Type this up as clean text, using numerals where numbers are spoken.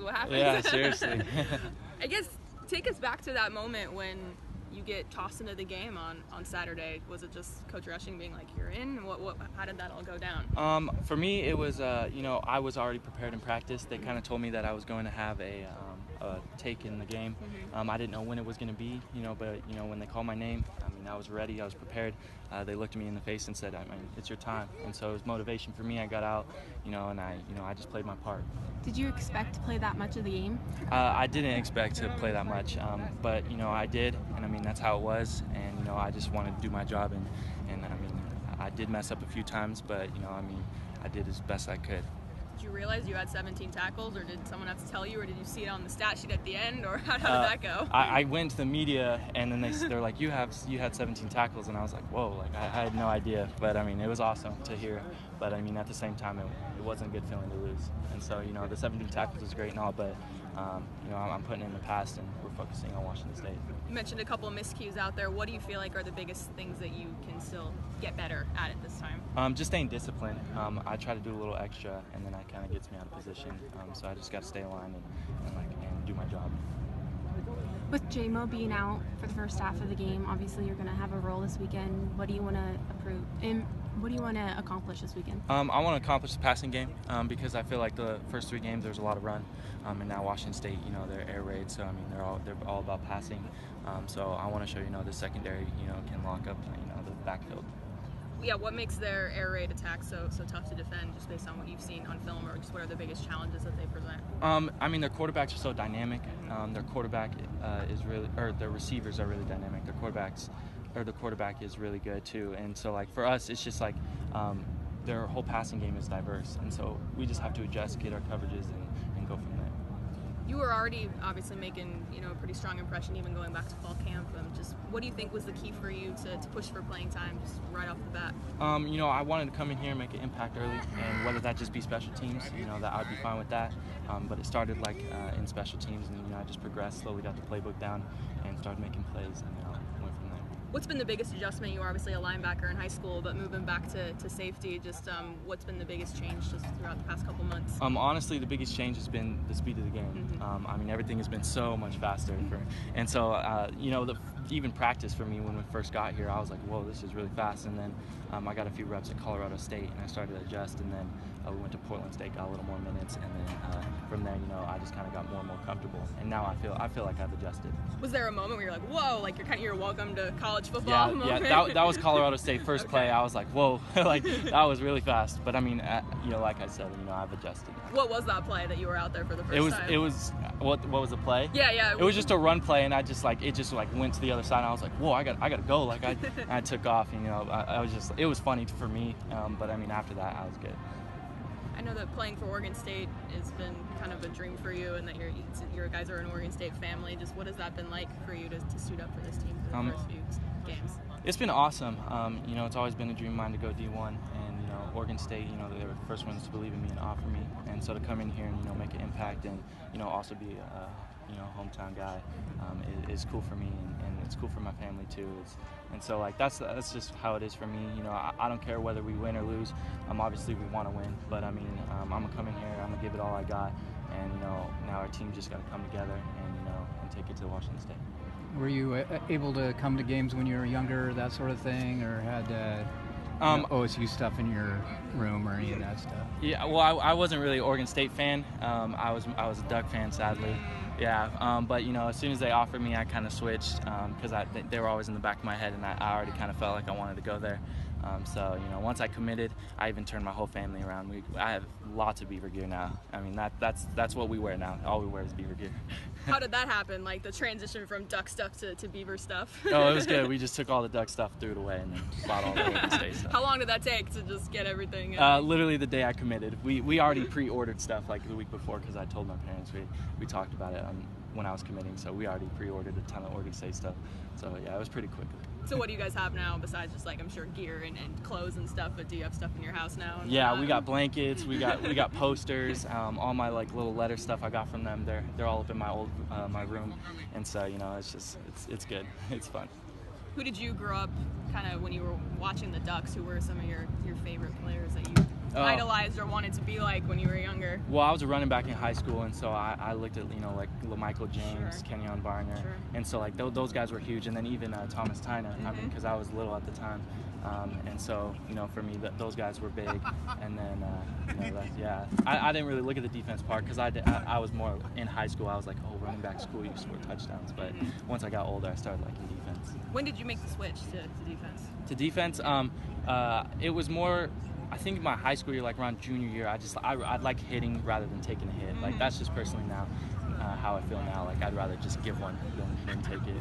what happens. Yeah, seriously. I guess take us back to that moment when you get tossed into the game on Saturday. Was it just Coach Rushing being like, you're in? How did that all go down? For me, it was, I was already prepared in practice. They kind of told me that I was going to have a take in the game. I didn't know when it was going to be, but, when they called my name, I was ready, I was prepared. They looked at me in the face and said, it's your time. And so it was motivation for me. I got out, and I just played my part. Did you expect to play that much of the game? I didn't expect to play that much, but, I did, and that's how it was. And, I just wanted to do my job, and I did mess up a few times, but, I did as best I could. Did you realize you had 17 tackles, or did someone have to tell you, or did you see it on the stat sheet at the end, or how did that go? I went to the media, and then they're like, you had 17 tackles, and I was like, whoa, I had no idea. But it was awesome to hear. But at the same time, it wasn't a good feeling to lose. And so the 17 tackles was great and all, but I'm putting it in the past, and we're focusing on Washington State. You mentioned a couple of miscues out there. What do you feel like are the biggest things that you can still get better at it this time? Just staying disciplined. I try to do a little extra, and then that kind of gets me out of position. So I just got to stay in line and do my job. With J-Mo being out for the first half of the game, obviously you're going to have a role this weekend. What do you want to accomplish this weekend? I want to accomplish the passing game because I feel like the first 3 games there was a lot of run, and now Washington State, they're air raid, so they're all about passing. So I want to show the secondary, can lock up the backfield. Yeah, what makes their air raid attack so tough to defend, just based on what you've seen on film, or just what are the biggest challenges that they present? Their quarterbacks are so dynamic. Their quarterback their receivers are really dynamic. The quarterback is really good too. And so for us, it's just their whole passing game is diverse, and so we just have to adjust, get our coverages, and go from there. You were already obviously making a pretty strong impression, even going back to fall camp. Just what do you think was the key for you to push for playing time just right off the bat? I wanted to come in here and make an impact early, and whether that just be special teams, that I'd be fine with that. But it started in special teams, and I just progressed, slowly got the playbook down, and started making plays, and went from there. What's been the biggest adjustment? You were obviously a linebacker in high school, but moving back to safety, just what's been the biggest change just throughout the past couple months? Honestly, the biggest change has been the speed of the game. Everything has been so much faster. And so, even practice for me when we first got here, I was like, whoa, this is really fast. And then I got a few reps at Colorado State, and I started to adjust. And then we went to Portland State, got a little more minutes. And then from there, I just kind of got more and more comfortable. And now I feel like I've adjusted. Was there a moment where you're like, whoa, like you're welcome to college football moment? Yeah, that was Colorado State first play. I was like, whoa, that was really fast. But like I said, I've adjusted. What was that play that you were out there for the first time? It was what was the play? Yeah. It was just a run play, and I just went to the other side. And I was like, whoa, I got to go. I took off. And, it was funny for me. But after that, I was good. I know that playing for Oregon State has been kind of a dream for you, and that your guys are an Oregon State family. Just what has that been like for you to suit up for this team for the first few games? It's been awesome. It's always been a dream of mine to go D1, and Oregon State, they were the first ones to believe in me and offer me, and so to come in here and make an impact and also be a hometown guy is cool for me, and it's cool for my family too. And so that's just how it is for me. I don't care whether we win or lose. Obviously we want to win, but I'm gonna come in here, I'm gonna give it all I got, and now our team just got to come together and take it to Washington State. Were you able to come to games when you were younger, that sort of thing, or had OSU stuff in your room or any of that stuff? Yeah, well, I wasn't really an Oregon State fan. I was a Duck fan, sadly. Yeah, but as soon as they offered me, I kind of switched because they were always in the back of my head, and I already kind of felt like I wanted to go there. So once I committed, I even turned my whole family around. I have lots of Beaver gear now. That's what we wear now. All we wear is Beaver gear. How did that happen? Like the transition from Duck stuff to Beaver stuff? Oh, it was good. We just took all the Duck stuff, threw it away, and then bought all the Oregon State stuff. How long did that take to just get everything? Literally the day I committed. We already pre-ordered stuff like the week before because I told my parents. We talked about it when I was committing, so we already pre-ordered a ton of Oregon State stuff. So yeah, it was pretty quick. So what do you guys have now besides just I'm sure gear and clothes and stuff? But do you have stuff in your house now? Yeah, we got blankets, we got posters, all my little letter stuff I got from them. They're all up in my old my room, and so it's good, it's fun. Who did you grow up kind of when you were watching the Ducks? Who were some of your favorite players that you idolized or wanted to be like when you were younger? Well, I was a running back in high school, and so I looked at, like Michael James, Sure. Kenyon Barner, Sure. and so like those guys were huge, and then even Thomas Tyna, I mean, Mm-hmm. because I was little at the time, and so for me those guys were big, and then I didn't really look at the defense part because I was more in high school. I was like, oh, running back school, you score touchdowns, but once I got older, I started liking defense. When did you make the switch to defense? To defense, it was more. I think my high school year, like around junior year, I'd like hitting rather than taking a hit. Like that's just personally now how I feel now. Like I'd rather just give one than take it.